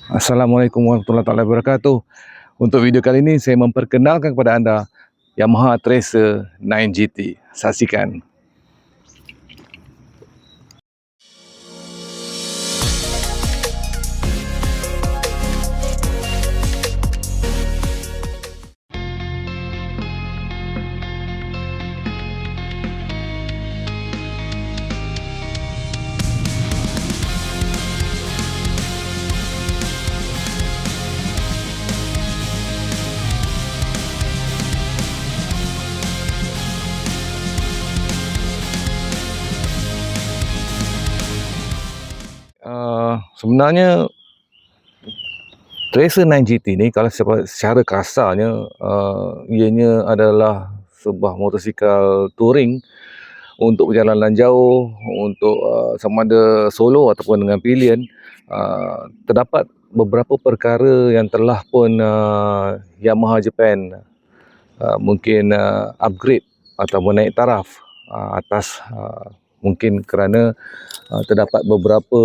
Assalamualaikum warahmatullahi wabarakatuh. Untuk video kali ini saya memperkenalkan kepada anda Yamaha Tracer 9GT. Saksikan. Sebenarnya Tracer 9GT ni kalau secara kasarnya ianya adalah sebuah motosikal touring untuk perjalanan jauh, untuk sama ada solo ataupun dengan pilihan. Terdapat beberapa perkara yang telah pun Yamaha Japan mungkin upgrade ataupun naik taraf atas mungkin kerana terdapat beberapa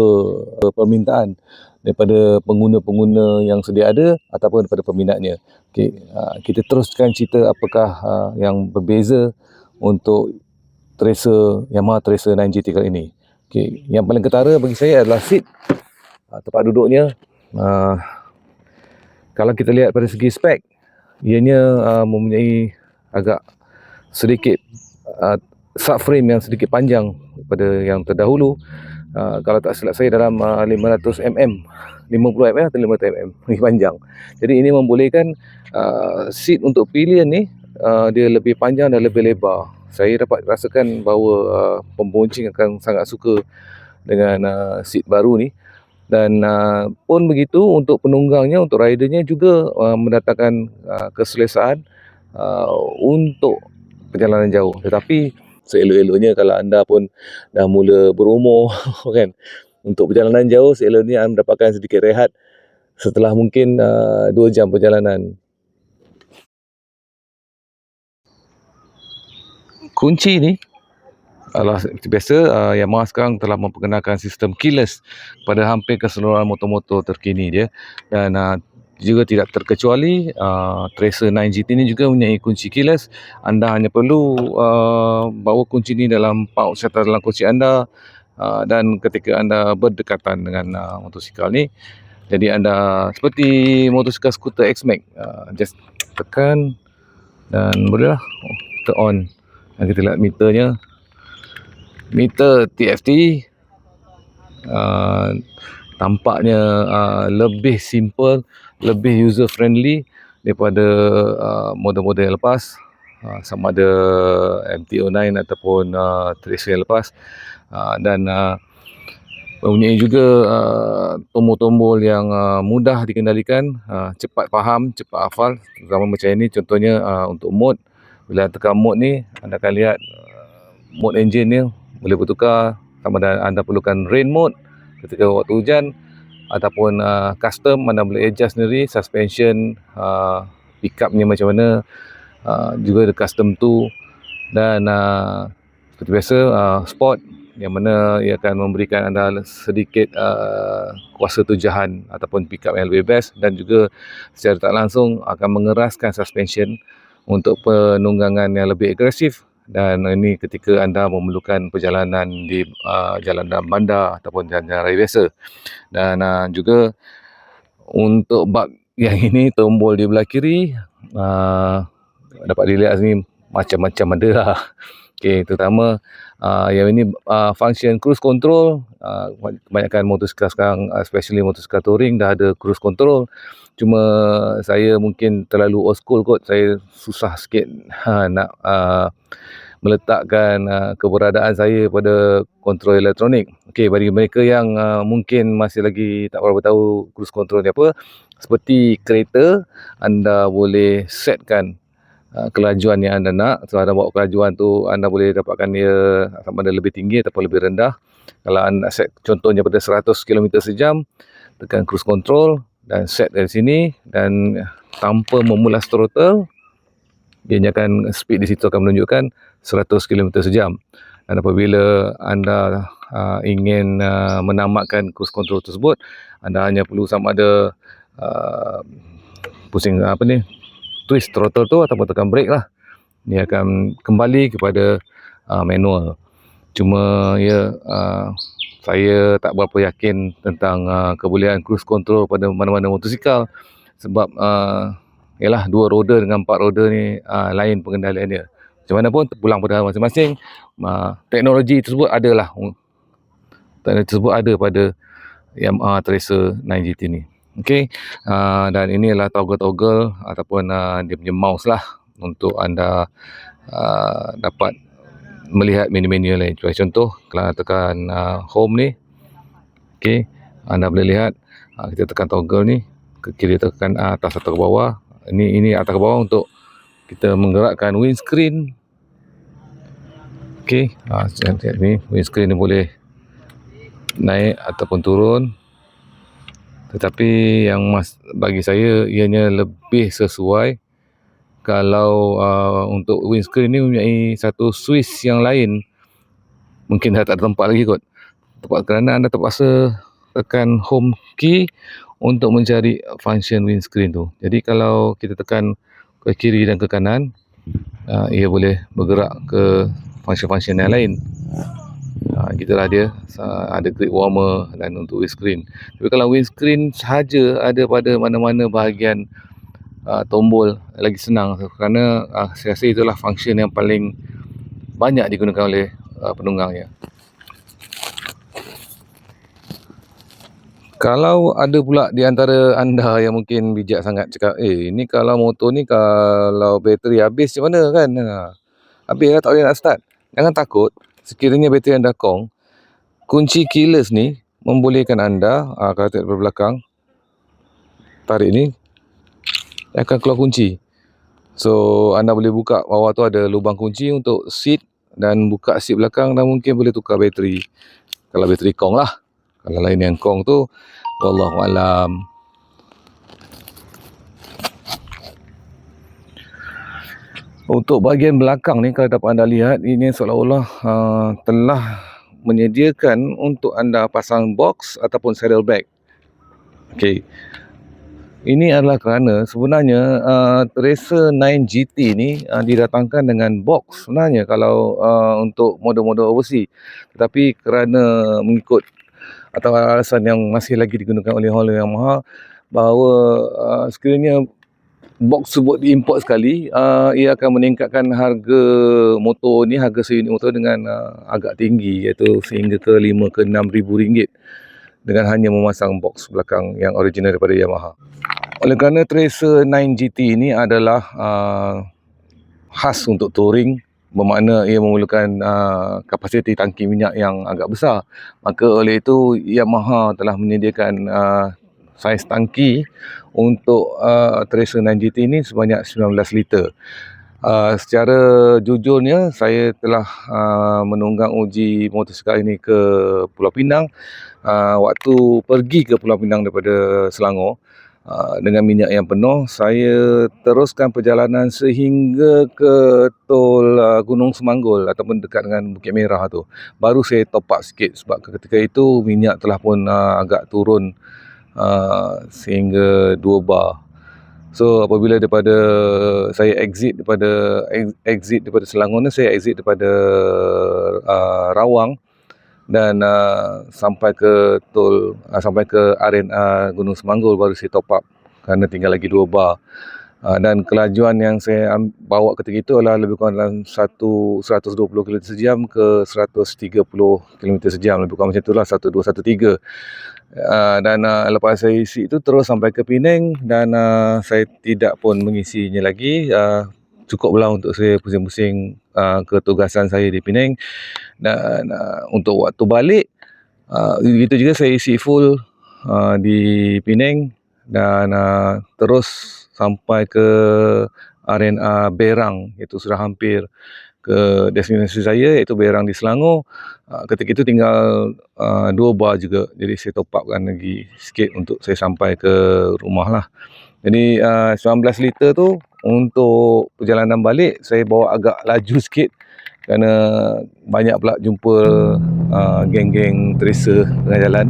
permintaan daripada pengguna-pengguna yang sedia ada ataupun daripada peminatnya. Okay, kita teruskan cerita apakah yang berbeza untuk Yamaha Tracer 9GT kali ini. Okay, yang paling ketara bagi saya adalah seat, tempat duduknya. Kalau kita lihat pada segi spek, ianya mempunyai agak sedikit subframe yang sedikit panjang daripada yang terdahulu. Kalau tak silap saya dalam 500mm, 50mm atau 500mm lebih panjang. Jadi ini membolehkan seat untuk pilihan ni dia lebih panjang dan lebih lebar. Saya dapat rasakan bahawa pembonceng akan sangat suka dengan seat baru ni. Dan pun begitu untuk penunggangnya, untuk ridernya juga mendatangkan keselesaan untuk perjalanan jauh. Tetapi seelok-eloknya kalau anda pun dah mula berumur kan, untuk perjalanan jauh seeloknya anda mendapatkan sedikit rehat setelah mungkin 2 jam perjalanan. Kunci ni seperti biasa, Yamaha sekarang telah memperkenalkan sistem keyless pada hampir keseluruhan motor-motor terkini dia. Dan juga tidak terkecuali Tracer 9GT ni juga mempunyai kunci keyless. Anda hanya perlu bawa kunci ni dalam pouch atau dalam kunci anda, dan ketika anda berdekatan dengan motosikal ni, jadi anda seperti motosikal skuter X-Max, just tekan dan bolehlah turn on. Dan kita lihat meternya, meter TFT. Tampaknya lebih simple, lebih user friendly daripada model-model yang lepas, sama ada MT-09 ataupun Tracer yang lepas. Dan mempunyai juga tombol-tombol yang mudah dikendalikan, cepat faham, cepat hafal. Terutama macam ini, contohnya untuk mode. Bila tekan mode ni, anda akan lihat mode engine ni boleh bertukar, sama ada anda perlukan rain mode ketika waktu hujan, ataupun custom anda boleh adjust sendiri suspension, pick up-nya macam mana, juga ada custom tu. Dan seperti biasa sport, yang mana ia akan memberikan anda sedikit kuasa tujahan ataupun pick up yang lebih best, dan juga secara tak langsung akan mengeraskan suspension untuk penunggangan yang lebih agresif. Dan ini ketika anda memerlukan perjalanan di jalan dalam bandar ataupun jalan raya biasa. Dan juga untuk bak yang ini, tombol di belah kiri dapat dilihat sini macam-macam ada lah. Okay, terutama yang ini function cruise control. Kebanyakan motosikal sekarang, especially motosikal touring, dah ada cruise control. Cuma saya mungkin terlalu old school kot, saya susah sikit nak meletakkan keberadaan saya pada kontrol elektronik. Okey, bagi mereka yang mungkin masih lagi tak berapa tahu cruise control ni apa, seperti kereta, anda boleh setkan kelajuan yang anda nak. So anda bawa kelajuan tu, anda boleh dapatkan dia sama ada lebih tinggi ataupun lebih rendah. Kalau anda set contohnya pada 100 km sejam, tekan cruise control dan set dari sini, dan tanpa memulas throttle, dia akan speed di situ akan menunjukkan 100 km sejam. Dan apabila anda ingin menamatkan cruise control tersebut, anda hanya perlu sama ada pusing twist throttle tu ataupun tekan brake lah. Dia akan kembali kepada manual. Cuma saya tak berapa yakin tentang kebolehan cruise control pada mana-mana motosikal, sebab ialah 2 roda dengan 4 roda ni lain pengendalian dia. Macam mana pun terpulang pada masing-masing. Teknologi tersebut adalah pada Yamaha Tracer 9GT ni. Okey, dan ini adalah toggle-toggle ataupun dia punya mouse lah untuk anda dapat melihat menu-menu lain. Contoh, kalau tekan home ni, okey, anda boleh lihat kita tekan toggle ni, ke kiri tekan atas atau ke bawah. Ini atas ke bawah untuk kita menggerakkan windscreen. Okey, ni windscreen ni boleh naik ataupun turun. Tetapi yang bagi saya ianya lebih sesuai kalau untuk windscreen ni mempunyai satu switch yang lain. Mungkin dah tak ada tempat lagi kot. Kerana anda terpaksa tekan home key untuk mencari function windscreen tu. Jadi kalau kita tekan ke kiri dan ke kanan, ia boleh bergerak ke function-function yang lain. Gitulah dia, ada grip warmer dan untuk windscreen. Tapi kalau windscreen sahaja ada pada mana-mana bahagian tombol, lagi senang, kerana saya rasa itulah function yang paling banyak digunakan oleh penunggangnya. Kalau ada pula di antara anda yang mungkin bijak sangat cakap, ini kalau motor ni kalau bateri habis macam mana kan? Habis lah, tak boleh nak start. Jangan takut, sekiranya bateri anda kong, kunci keyless ni membolehkan anda, kalau tarik dari belakang, tarik ni, akan keluar kunci. So anda boleh buka bawah tu, ada lubang kunci untuk seat, dan buka seat belakang dan mungkin boleh tukar bateri. Kalau bateri kong lah. Kalau lain yang kong tu, wallahualam. Untuk bahagian belakang ni, kalau dapat anda lihat, ini seolah-olah telah menyediakan untuk anda pasang box ataupun saddlebag. Okey. Ini adalah kerana sebenarnya Tracer 9GT ni didatangkan dengan box sebenarnya kalau untuk model-model overseas. Tetapi kerana mengikut atau alasan yang masih lagi digunakan oleh Honda Yamaha, bahawa sekiranya box tersebut diimport sekali, ia akan meningkatkan harga motor ni, harga seunit motor dengan agak tinggi, iaitu sehingga ke 5 ke 6 ribu ringgit dengan hanya memasang box belakang yang original daripada Yamaha. Oleh kerana Tracer 9GT ini adalah khas untuk touring, bermakna ia memerlukan kapasiti tangki minyak yang agak besar, maka oleh itu Yamaha telah menyediakan saiz tangki untuk Tracer 9GT ini sebanyak 19 liter. Secara jujurnya, saya telah menunggang uji motosikal ini ke Pulau Pinang. Waktu pergi ke Pulau Pinang daripada Selangor, dengan minyak yang penuh, saya teruskan perjalanan sehingga ke tol Gunung Semanggol ataupun dekat dengan Bukit Merah tu. Baru saya top up sikit sebab ketika itu minyak telah pun agak turun sehingga 2 bar. So apabila saya exit daripada Selangor ni, saya exit daripada Rawang dan sampai ke RNA Gunung Semanggol, baru saya top up kerana tinggal lagi 2 bar. Dan kelajuan yang saya bawa ketika itu adalah lebih kurang dalam 120 km sejam ke 130 km sejam, lebih kurang macam itulah, 1213. Dan lepas saya isi itu terus sampai ke Penang, dan saya tidak pun mengisinya lagi. Cukuplah untuk saya pusing-pusing ke tugasan saya di Penang. Dan untuk waktu balik, begitu juga saya isi full di Penang, dan terus sampai ke RNA Berang, iaitu sudah hampir ke destinasi saya, iaitu Berang di Selangor. Ketika itu tinggal 2 bar juga, jadi saya top upkan lagi sikit untuk saya sampai ke rumah lah. Jadi 19 liter tu untuk perjalanan balik saya bawa agak laju sikit, kerana banyak pula jumpa geng-geng tracer tengah jalan.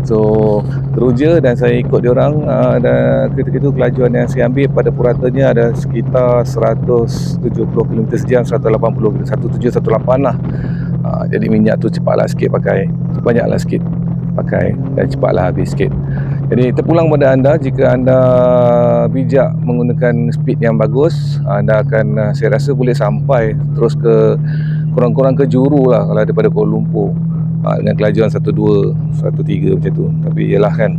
So teruja dan saya ikut diorang, dan ketika itu kelajuan yang saya ambil pada puratanya ada sekitar 170 km sejam, 180, 1718 lah. Jadi minyak tu cepatlah sikit pakai, banyaklah sikit pakai dan cepatlah habis sikit. Jadi terpulang pada anda, jika anda bijak menggunakan speed yang bagus, anda akan, saya rasa boleh sampai terus ke kurang-kurang ke Juru lah kalau daripada Kuala Lumpur, dengan kelajuan 12, 13 macam tu. Tapi yelah kan,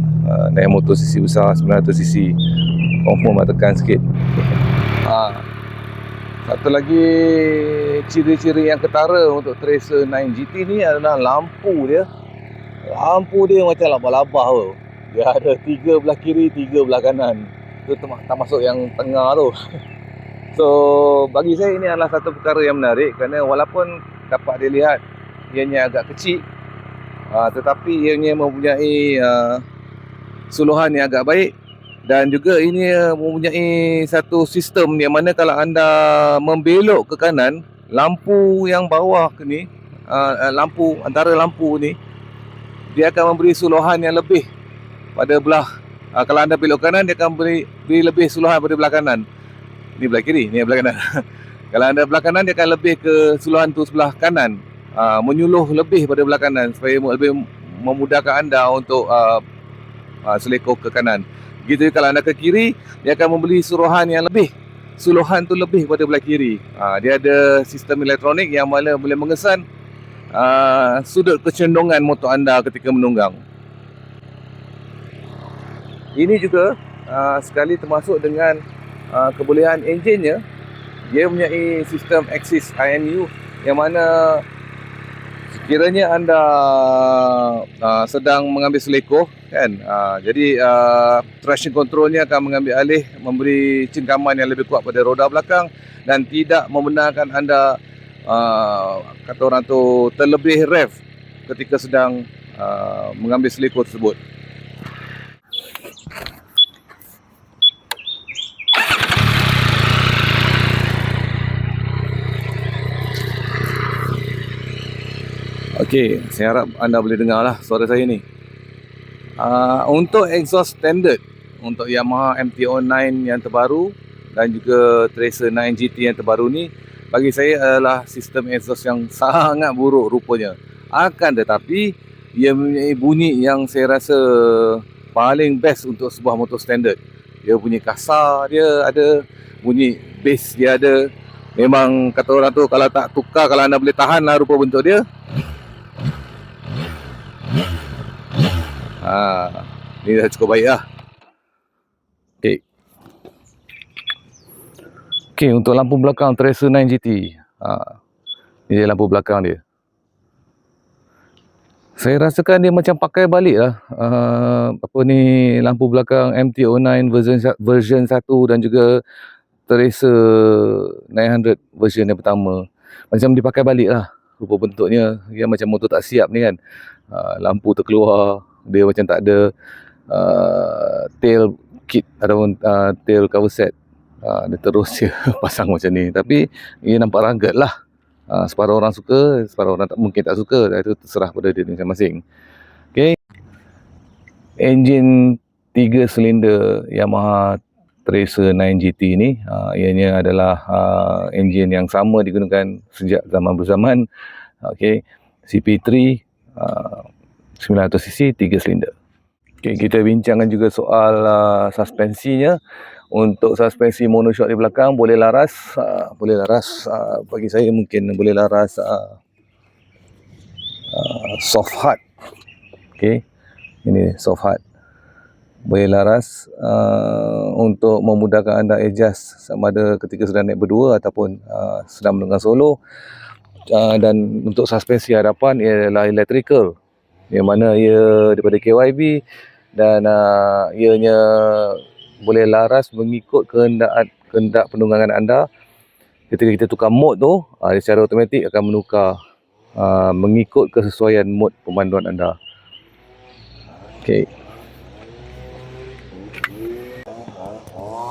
naik motor cc besar 900cc confirm lah tekan sikit. Satu lagi ciri-ciri yang ketara untuk Tracer 9GT ni adalah lampu dia. Lampu dia macam labah-labah tu. Dia ada 3 belah kiri, 3 belah kanan. Itu termasuk yang tengah tu. So bagi saya ini adalah satu perkara yang menarik, kerana walaupun dapat dilihat ianya agak kecil, tetapi ianya mempunyai suluhan yang agak baik. Dan juga ini mempunyai satu sistem yang mana kalau anda membelok ke kanan, lampu yang bawah ni, lampu antara lampu ni, dia akan memberi suluhan yang lebih pada belah, kalau anda belok kanan, dia akan beri lebih suluhan pada belah kanan. Ni belah kiri, ni belah kanan. Kalau anda belah kanan, dia akan lebih ke suluhan tu sebelah kanan, menyuluh lebih pada belah kanan supaya lebih memudahkan anda untuk selekoh ke kanan. Begitu kalau anda ke kiri, dia akan memberi suluhan yang lebih, suluhan tu lebih pada belah kiri. Dia ada sistem elektronik yang mana boleh mengesan sudut kecondongan motor anda ketika menunggang. Ini juga sekali termasuk dengan kebolehan enjinnya. Dia mempunyai sistem Axis IMU yang mana sekiranya anda sedang mengambil selekoh kan, jadi traction controlnya akan mengambil alih, memberi cengkaman yang lebih kuat pada roda belakang dan tidak membenarkan anda kata orang tu terlebih rev ketika sedang mengambil selekoh tersebut. Okey, saya harap anda boleh dengar lah suara saya ni. Untuk exhaust standard untuk Yamaha MT-09 yang terbaru dan juga Tracer 9GT yang terbaru ni, bagi saya adalah sistem exhaust yang sangat buruk rupanya. Akan tetapi ia mempunyai bunyi yang saya rasa paling best untuk sebuah motor standard. Dia bunyi kasar, dia ada bunyi bass, dia ada. Memang kata orang tu, kalau tak tukar, kalau anda boleh tahan lah rupa bentuk dia. Ni dah cukup baik lah. Okey, untuk lampu belakang Tracer 9GT, ni dia lampu belakang dia. Saya rasakan dia macam pakai balik lah lampu belakang MT-09 version 1 dan juga Tracer 900 version yang pertama. Macam dipakai balik lah rupa bentuknya. Dia macam motor tak siap ni kan. Lampu terkeluar, dia macam tak ada tail kit ataupun tail cover set. Dia terus je pasang macam ni. Tapi ia nampak rugged lah. Separuh orang suka, separuh orang mungkin tak suka. Itu terserah pada dia masing-masing. Okay. Enjin 3 silinder Yamaha Tracer 9GT ni, ianya adalah enjin yang sama digunakan sejak zaman berzaman. Okay. CP3 900cc 3 silinder. Okay, kita bincangkan juga soal suspensinya. Untuk suspensi monoshock di belakang boleh laras, bagi saya mungkin boleh laras soft hard. Okay, ini soft hard boleh laras untuk memudahkan anda adjust sama ada ketika sedang naik berdua ataupun sedang menunggang solo. Dan untuk suspensi hadapan ia adalah electrical, yang mana ia daripada KYB dan ianya boleh laras mengikut kehendak penunggangan anda. Ketika kita tukar mode tu, secara automatik akan menukar mengikut kesesuaian mode pemanduan anda. Okey.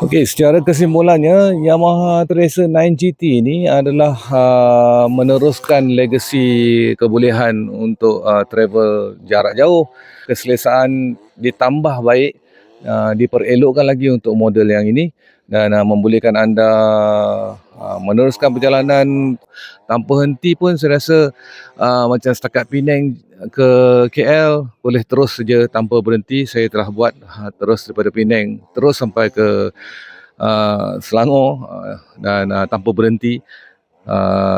Okey, secara kesimpulannya, Yamaha Tracer 9GT ini adalah meneruskan legasi kebolehan untuk travel jarak jauh. Keselesaan ditambah baik, diperelokkan lagi untuk model yang ini dan membolehkan anda meneruskan perjalanan tanpa henti pun. Saya rasa macam setakat Penang ke KL boleh terus saja tanpa berhenti. Saya telah buat terus daripada Penang terus sampai ke Selangor dan tanpa berhenti.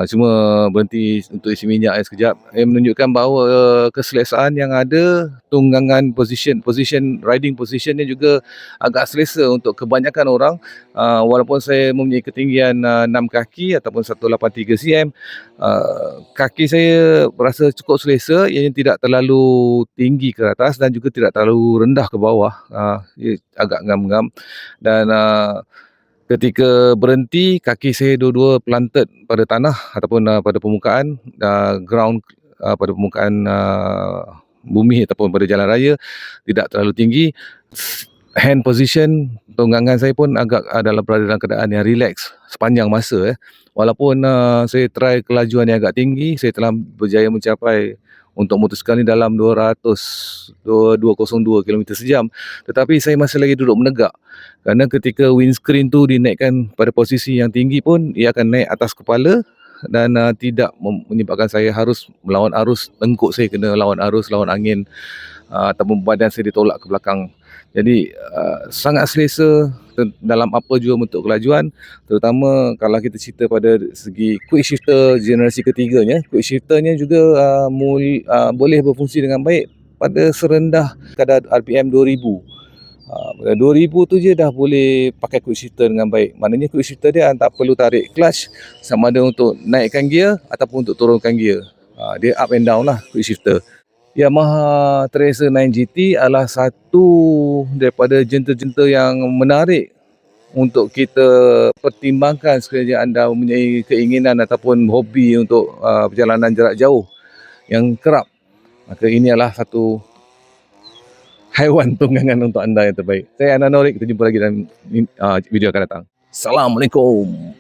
Cuma berhenti untuk isi minyak sekejap. Menunjukkan bahawa keselesaan yang ada, tunggangan position riding positionnya juga agak selesa untuk kebanyakan orang. Walaupun saya mempunyai ketinggian 6 kaki ataupun 183 cm, kaki saya berasa cukup selesa. Ianya tidak terlalu tinggi ke atas dan juga tidak terlalu rendah ke bawah. Ia agak ngam-ngam dan ketika berhenti, kaki saya dua-dua planted pada tanah ataupun pada permukaan ground, pada permukaan bumi ataupun pada jalan raya, tidak terlalu tinggi. Hand position, tunggangan saya pun agak berada dalam keadaan yang relax sepanjang masa. Walaupun saya try kelajuan yang agak tinggi, saya telah berjaya mencapai untuk motosikal ni dalam 202 km sejam. Tetapi saya masih lagi duduk menegak. Kerana ketika windscreen tu dinaikkan pada posisi yang tinggi pun, ia akan naik atas kepala dan tidak menyebabkan saya harus melawan arus. Tengkuk saya kena lawan arus, lawan angin, ataupun badan saya ditolak ke belakang. Jadi sangat selesa dalam apa jua bentuk kelajuan, terutama kalau kita cerita pada segi quick shifter generasi ketiganya. Quick shifternya juga boleh berfungsi dengan baik pada serendah kadar RPM 2000. 2000 tu je dah boleh pakai quick shifter dengan baik. Maknanya quick shifter dia tak perlu tarik clutch sama ada untuk naikkan gear ataupun untuk turunkan gear. Dia up and down lah quick shifter. Yamaha Tracer 9GT adalah satu daripada jenta-jenta yang menarik untuk kita pertimbangkan sekiranya anda mempunyai keinginan ataupun hobi untuk perjalanan jarak jauh yang kerap. Maka ini adalah satu haiwan tunggangan untuk anda yang terbaik. Saya Anan Norik, kita jumpa lagi dalam video akan datang. Assalamualaikum.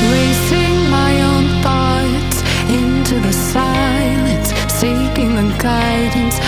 Racing my own thoughts into the silence, seeking the guidance